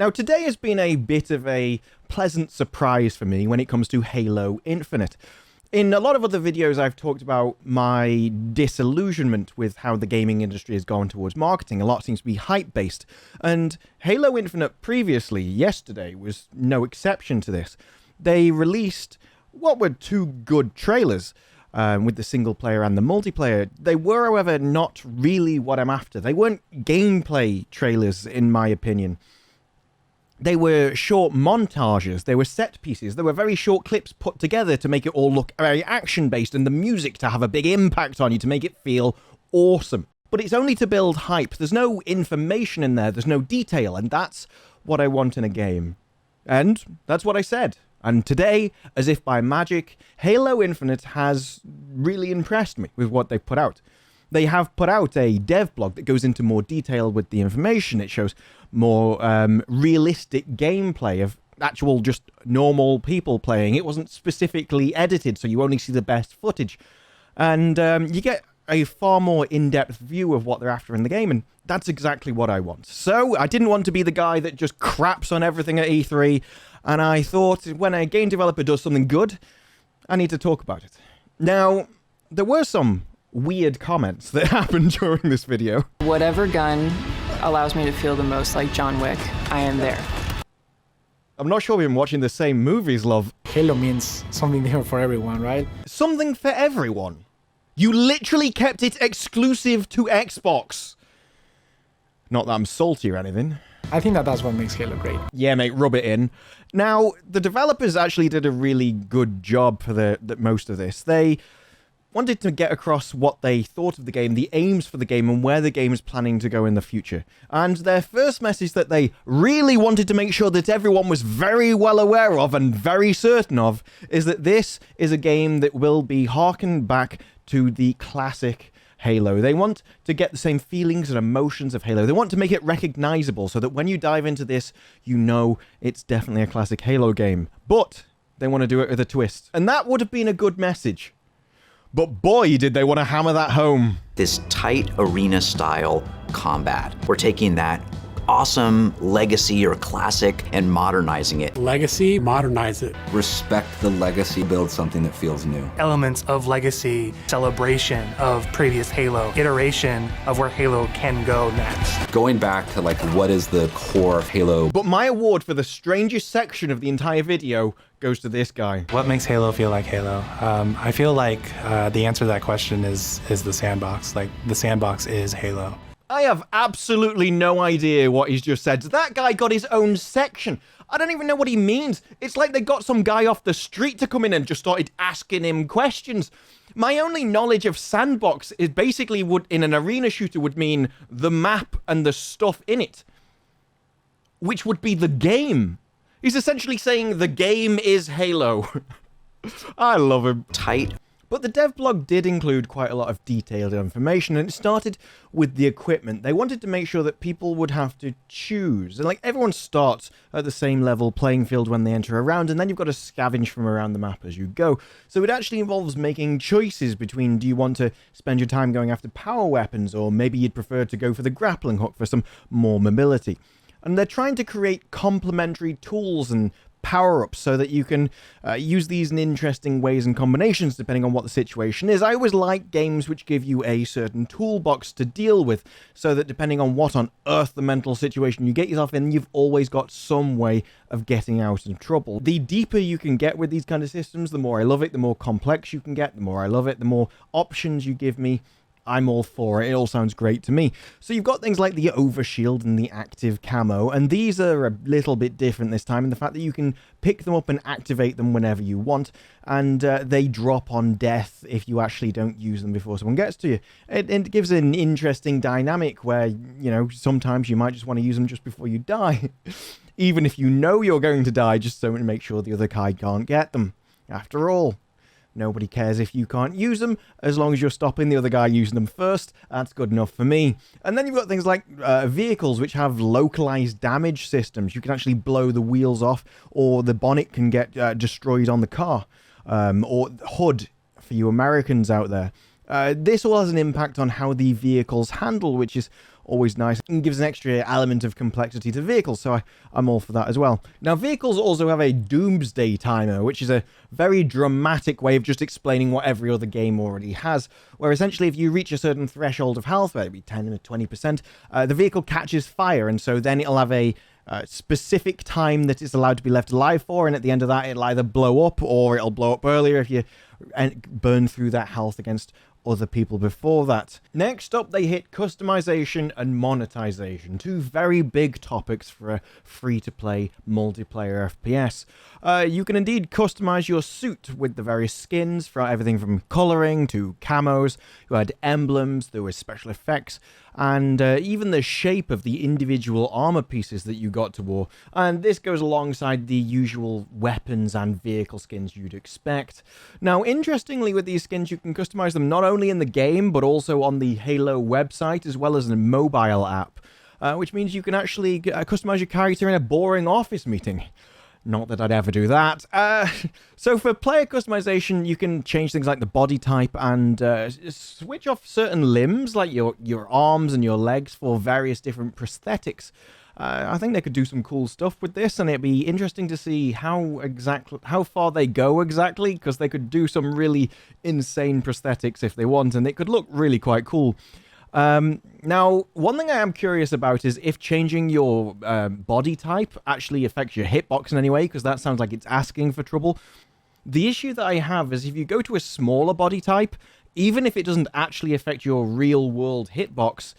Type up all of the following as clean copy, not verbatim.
Now, today has been a bit of a pleasant surprise for me when it comes to Halo Infinite. In a lot of other videos, I've talked about my disillusionment with how the gaming industry has gone towards marketing. A lot seems to be hype-based, and Halo Infinite previously, yesterday, was no exception to this. They released what were two good trailers, with the single player and the multiplayer. They were, however, not really what I'm after. They weren't gameplay trailers, in my opinion. They were short montages, they were set pieces, they were very short clips put together to make it all look very action-based and the music to have a big impact on you, to make it feel awesome. But it's only to build hype. There's no information in there, there's no detail, and that's what I want in a game. And that's what I said. And today, as if by magic, Halo Infinite has really impressed me with what they've put out. They have put out a dev blog that goes into more detail with the information. It shows more realistic gameplay of actual just normal people playing. It wasn't specifically edited, so you only see the best footage. And you get a far more in-depth view of what they're after in the game, and that's exactly what I want. So I didn't want to be the guy that just craps on everything at E3, and I thought when a game developer does something good, I need to talk about it. Now, there were some weird comments that happened during this video. Whatever gun allows me to feel the most like John Wick, I am there. I'm not sure we've been watching the same movies, love. Halo means something different for everyone, right? Something for everyone. You literally kept it exclusive to Xbox. Not that I'm salty or anything. I think that's what makes Halo great. Yeah, mate, rub it in. Now, the developers actually did a really good job for the most of this. They wanted to get across what they thought of the game, the aims for the game, and where the game is planning to go in the future. And their first message that they really wanted to make sure that everyone was very well aware of and very certain of is that this is a game that will be harkened back to the classic Halo. They want to get the same feelings and emotions of Halo. They want to make it recognizable so that when you dive into this, you know it's definitely a classic Halo game. But they want to do it with a twist. And that would have been a good message. But boy, did they want to hammer that home. This tight arena-style combat. We're taking that awesome legacy or classic and modernizing it. Legacy, modernize it. Respect the legacy, build something that feels new. Elements of legacy, celebration of previous Halo, iteration of where Halo can go next. Going back to like what is the core of Halo. But my award for the strangest section of the entire video goes to this guy. What makes Halo feel like Halo? I feel like the answer to that question is the sandbox. Like, the sandbox is Halo. I have absolutely no idea what he's just said. That guy got his own section. I don't even know what he means. It's like they got some guy off the street to come in and just started asking him questions. My only knowledge of sandbox is basically would in an arena shooter would mean the map and the stuff in it, which would be the game. He's essentially saying the game is Halo. I love him. Tight. But the dev blog did include quite a lot of detailed information, and it started with the equipment. They wanted to make sure that people would have to choose. And like, everyone starts at the same level playing field when they enter a round, and then you've got to scavenge from around the map as you go. So it actually involves making choices between, do you want to spend your time going after power weapons, or maybe you'd prefer to go for the grappling hook for some more mobility. And they're trying to create complementary tools and power-ups so that you can use these in interesting ways and combinations depending on what the situation is. I always like games which give you a certain toolbox to deal with so that depending on what on earth the mental situation you get yourself in, you've always got some way of getting out of trouble. The deeper you can get with these kind of systems, the more I love it, the more complex you can get, the more I love it, the more options you give me. I'm all for it. It all sounds great to me. So you've got things like the overshield and the active camo, and these are a little bit different this time in the fact that you can pick them up and activate them whenever you want, and they drop on death if you actually don't use them before someone gets to you. It gives an interesting dynamic where, you know, sometimes you might just want to use them just before you die. Even if you know you're going to die, just so to make sure the other guy can't get them. After all, nobody cares if you can't use them, as long as you're stopping the other guy using them first. That's good enough for me. And then you've got things like vehicles which have localized damage systems. You can actually blow the wheels off, or the bonnet can get destroyed on the car, or hood for you Americans out there. This all has an impact on how the vehicles handle, which is always nice and gives an extra element of complexity to vehicles, so I'm all for that as well. Now, vehicles also have a doomsday timer, which is a very dramatic way of just explaining what every other game already has, where essentially if you reach a certain threshold of health, maybe 10 or 20%, the vehicle catches fire, and so then it'll have a specific time that it's allowed to be left alive for, and at the end of that it'll either blow up or it'll blow up earlier if you burn through that health against other people before that. Next up, they hit customization and monetization, two very big topics for a free-to-play multiplayer FPS. You can indeed customize your suit with the various skins, for everything from coloring to camos. You had emblems, there were special effects, and even the shape of the individual armor pieces that you got to wear. And this goes alongside the usual weapons and vehicle skins you'd expect. Now, interestingly, with these skins, you can customize them not only in the game, but also on the Halo website, as well as a mobile app, which means you can actually customize your character in a boring office meeting. Not that I'd ever do that. So for player customization, you can change things like the body type and switch off certain limbs, like your arms and your legs, for various different prosthetics. I think they could do some cool stuff with this, and it'd be interesting to see how far they go exactly, because they could do some really insane prosthetics if they want, and it could look really quite cool. Now, one thing I am curious about is if changing your body type actually affects your hitbox in any way, because that sounds like it's asking for trouble. The issue that I have is if you go to a smaller body type, even if it doesn't actually affect your real-world hitbox,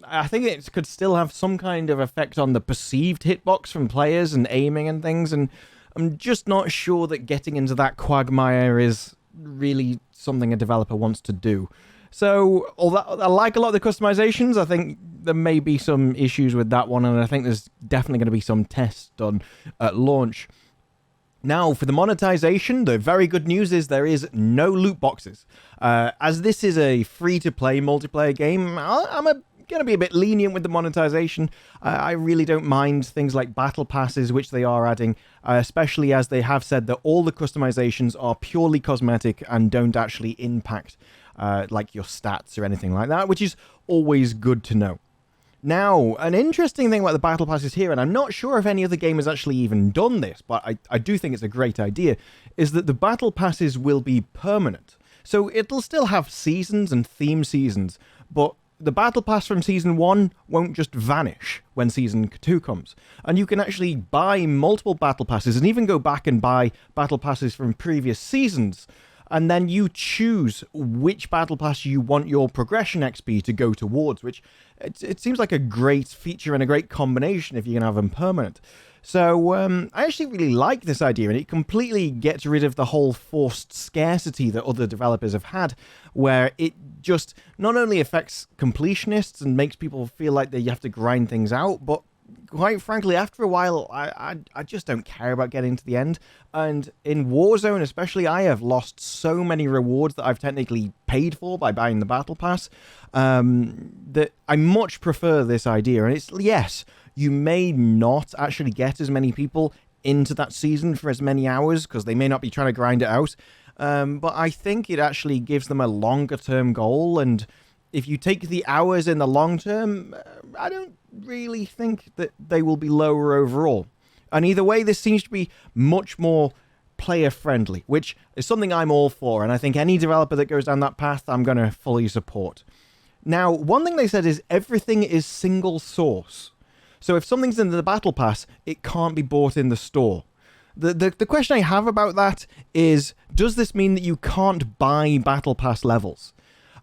I think it could still have some kind of effect on the perceived hitbox from players and aiming and things, and I'm just not sure that getting into that quagmire is really something a developer wants to do. So, although I like a lot of the customizations, I think there may be some issues with that one, and I think there's definitely going to be some tests done at launch. Now, for the monetization, the very good news is there is no loot boxes. As this is a free-to-play multiplayer game, I'm going to be a bit lenient with the monetization. I really don't mind things like battle passes, which they are adding, especially as they have said that all the customizations are purely cosmetic and don't actually impact like your stats or anything like that, which is always good to know. Now, an interesting thing about the battle passes here, and I'm not sure if any other game has actually even done this, but I do think it's a great idea, is that the battle passes will be permanent. So it'll still have seasons and theme seasons, but the battle pass from season 1 won't just vanish when season 2 comes. And you can actually buy multiple battle passes and even go back and buy battle passes from previous seasons. And then you choose which battle pass you want your progression XP to go towards, which it seems like a great feature and a great combination if you can have them permanent. So I actually really like this idea, and it completely gets rid of the whole forced scarcity that other developers have had, where it just not only affects completionists and makes people feel like you have to grind things out, but quite frankly, after a while, I just don't care about getting to the end. And in Warzone especially, I have lost so many rewards that I've technically paid for by buying the Battle Pass, that I much prefer this idea. And it's, yes, you may not actually get as many people into that season for as many hours, because they may not be trying to grind it out. But I think it actually gives them a longer-term goal, and if you take the hours in the long term, I don't really think that they will be lower overall. And either way, this seems to be much more player-friendly, which is something I'm all for, and I think any developer that goes down that path, I'm going to fully support. Now, one thing they said is everything is single source. So if something's in the Battle Pass, it can't be bought in the store. The question I have about that is, does this mean that you can't buy Battle Pass levels?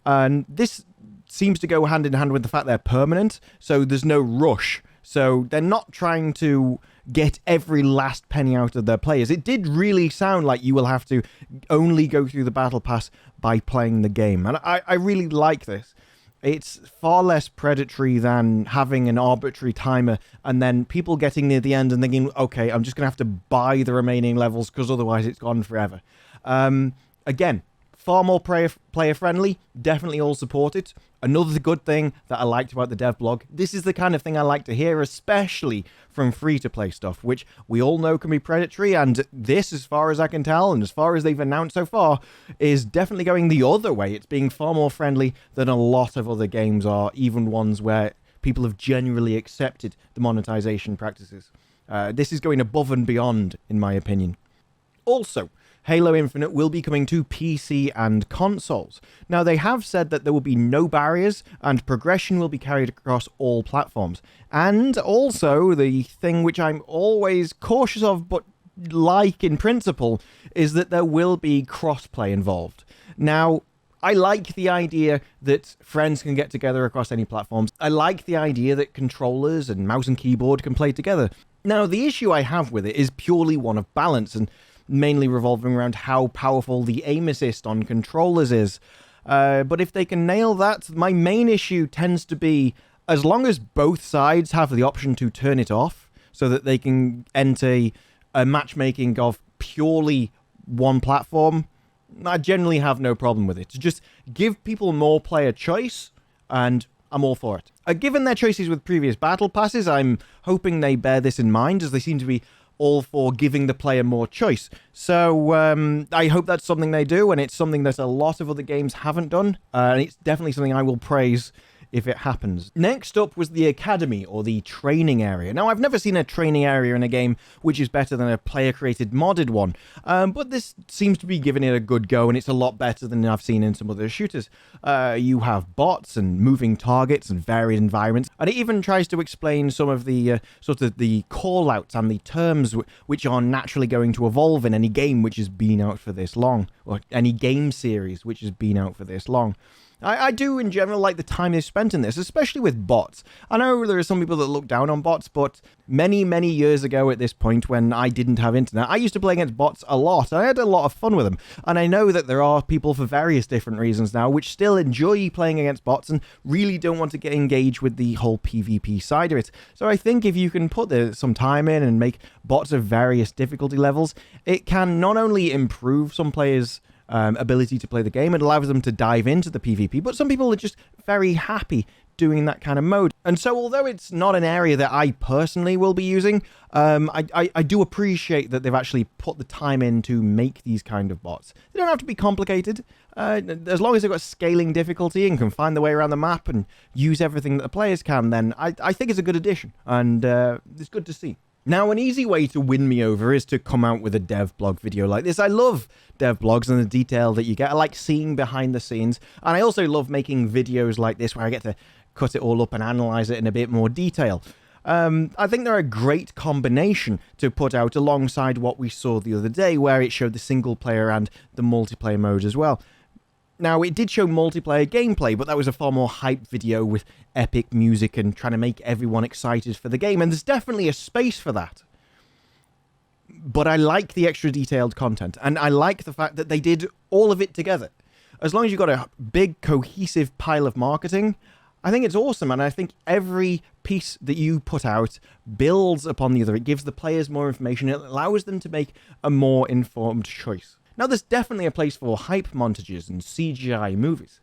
And this seems to go hand in hand with the fact they're permanent, so there's no rush. So they're not trying to get every last penny out of their players. It did really sound like you will have to only go through the Battle Pass by playing the game. And I really like this. It's far less predatory than having an arbitrary timer and then people getting near the end and thinking, okay, I'm just going to have to buy the remaining levels because otherwise it's gone forever. Again, far more player-friendly, definitely all support it. Another good thing that I liked about the dev blog, this is the kind of thing I like to hear, especially from free-to-play stuff, which we all know can be predatory, and this, as far as I can tell, and as far as they've announced so far, is definitely going the other way. It's being far more friendly than a lot of other games are, even ones where people have generally accepted the monetization practices. This is going above and beyond, in my opinion. Also, Halo Infinite will be coming to PC and consoles. Now, they have said that there will be no barriers and progression will be carried across all platforms. And also, the thing which I'm always cautious of, but like in principle, is that there will be crossplay involved. Now, I like the idea that friends can get together across any platforms. I like the idea that controllers and mouse and keyboard can play together. Now, the issue I have with it is purely one of balance, and mainly revolving around how powerful the aim assist on controllers is. But if they can nail that, my main issue tends to be, as long as both sides have the option to turn it off, so that they can enter a matchmaking of purely one platform, I generally have no problem with it. Just give people more player choice, and I'm all for it. Given their choices with previous battle passes, I'm hoping they bear this in mind, as they seem to be all for giving the player more choice. So I hope that's something they do, and it's something that a lot of other games haven't done, and it's definitely something I will praise if it happens. Next up was the Academy, or the training area. Now, I've never seen a training area in a game which is better than a player-created modded one, but this seems to be giving it a good go, and it's a lot better than I've seen in some other shooters. You have bots and moving targets and varied environments, and it even tries to explain some of the sort of the call-outs and the terms which are naturally going to evolve in any game which has been out for this long, or any game series which has been out for this long. I do, in general, like the time they've spent in this, especially with bots. I know there are some people that look down on bots, but many, many years ago at this point, when I didn't have internet, I used to play against bots a lot. I had a lot of fun with them. And I know that there are people for various different reasons now which still enjoy playing against bots and really don't want to get engaged with the whole PvP side of it. So I think if you can put some time in and make bots of various difficulty levels, it can not only improve some players' ability to play the game. It allows them to dive into the PvP, but some people are just very happy doing that kind of mode. And so, although it's not an area that I personally will be using, I do appreciate that they've actually put the time in to make these kind of bots. They don't have to be complicated. As long as they've got scaling difficulty and can find their way around the map and use everything that the players can, then I think it's a good addition, and it's good to see. Now, an easy way to win me over is to come out with a dev blog video like this. I love dev blogs and the detail that you get. I like seeing behind the scenes, and I also love making videos like this where I get to cut it all up and analyze it in a bit more detail. I think they're a great combination to put out alongside what we saw the other day, where it showed the single player and the multiplayer mode as well. Now, it did show multiplayer gameplay, but that was a far more hype video with epic music and trying to make everyone excited for the game, and there's definitely a space for that. But I like the extra detailed content, and I like the fact that they did all of it together. As long as you've got a big, cohesive pile of marketing, I think it's awesome, and I think every piece that you put out builds upon the other. It gives the players more information, it allows them to make a more informed choice. Now, there's definitely a place for hype montages and CGI movies,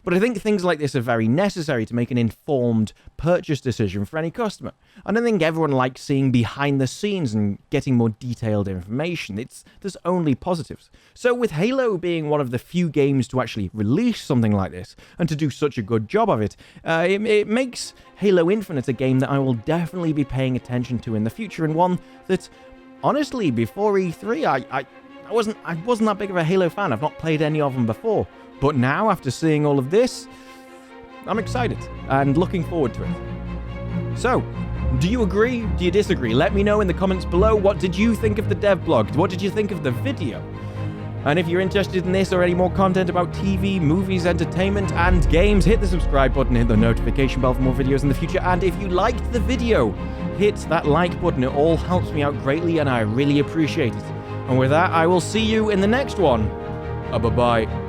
but I think things like this are very necessary to make an informed purchase decision for any customer. I don't think everyone likes seeing behind the scenes and getting more detailed information. There's only positives. So with Halo being one of the few games to actually release something like this, and to do such a good job of it, it makes Halo Infinite a game that I will definitely be paying attention to in the future, and one that, honestly, before E3, I wasn't that big of a Halo fan. I've not played any of them before. But now, after seeing all of this, I'm excited and looking forward to it. So, do you agree? Do you disagree? Let me know in the comments below. What did you think of the dev blog? What did you think of the video? And if you're interested in this or any more content about TV, movies, entertainment, and games, hit the subscribe button, hit the notification bell for more videos in the future. And if you liked the video, hit that like button. It all helps me out greatly, and I really appreciate it. And with that, I will see you in the next one. Bye-bye.